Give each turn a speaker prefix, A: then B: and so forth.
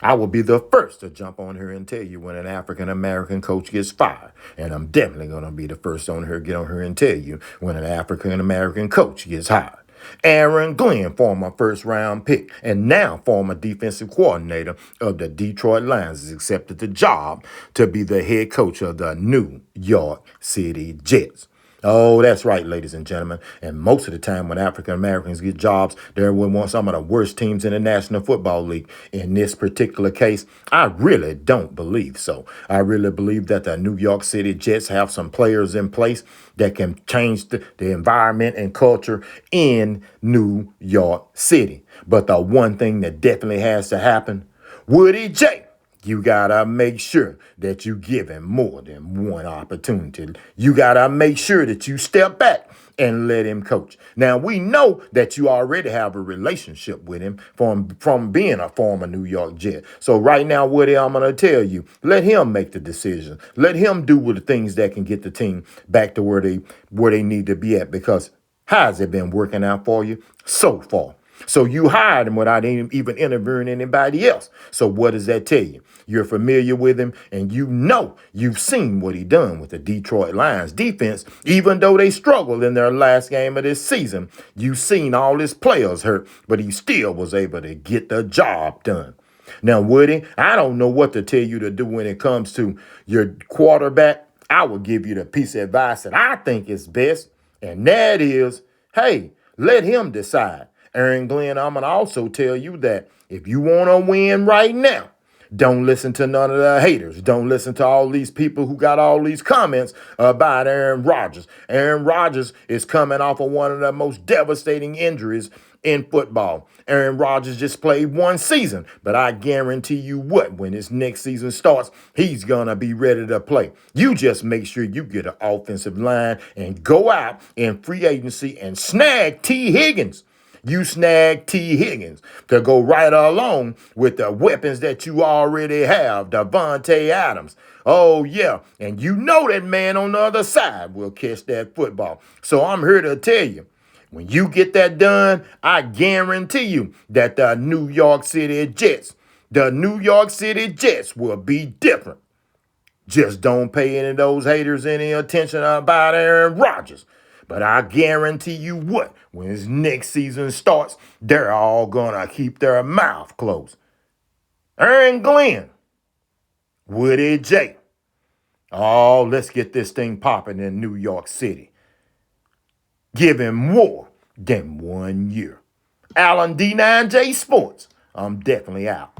A: I will be the first to jump on here and tell you when an African American coach gets fired. And I'm definitely going to be the first on here, get on here and tell you when an African American coach gets hired. Aaron Glenn, former first round pick and now former defensive coordinator of the Detroit Lions, has accepted the job to be the head coach of the New York City Jets. Oh, that's right, ladies and gentlemen. And most of the time when African Americans get jobs, they're with one some of the worst teams in the National Football League. In this particular case, I really don't believe so. I really believe that the New York City Jets have some players in place that can change the environment and culture in New York City. But the one thing that definitely has to happen, Woody J, you gotta make sure that you give him more than one opportunity. You gotta make sure that you step back and let him coach. Now, we know that you already have a relationship with him from being a former New York Jet. So right now, Woody, I'm going to tell you, let him make the decision. Let him do with the things that can get the team back to where they need to be at, because how's it been working out for you so far? So you hired him without even interviewing anybody else. So what does that tell you? You're familiar with him, and you know you've seen what he done with the Detroit Lions defense. Even though they struggled in their last game of this season, you've seen all his players hurt, but he still was able to get the job done. Now, Woody, I don't know what to tell you to do when it comes to your quarterback. I will give you the piece of advice that I think is best, and that is, hey, let him decide. Aaron Glenn, I'm going to also tell you that if you want to win right now, don't listen to none of the haters. Don't listen to all these people who got all these comments about Aaron Rodgers. Aaron Rodgers is coming off of one of the most devastating injuries in football. Aaron Rodgers just played one season, but I guarantee you what, when his next season starts, he's going to be ready to play. You just make sure you get an offensive line and go out in free agency and snag T. Higgins. You snag T. Higgins to go right along with the weapons that you already have, Davante Adams. Oh, yeah. And you know that man on the other side will catch that football. So I'm here to tell you, when you get that done, I guarantee you that the New York City Jets will be different. Just don't pay any of those haters any attention about Aaron Rodgers. But I guarantee you what, when his next season starts, they're all going to keep their mouth closed. Aaron Glenn, Woody J. Oh, let's get this thing popping in New York City. Give him more than 1 year. Alan D9J Sports. I'm definitely out.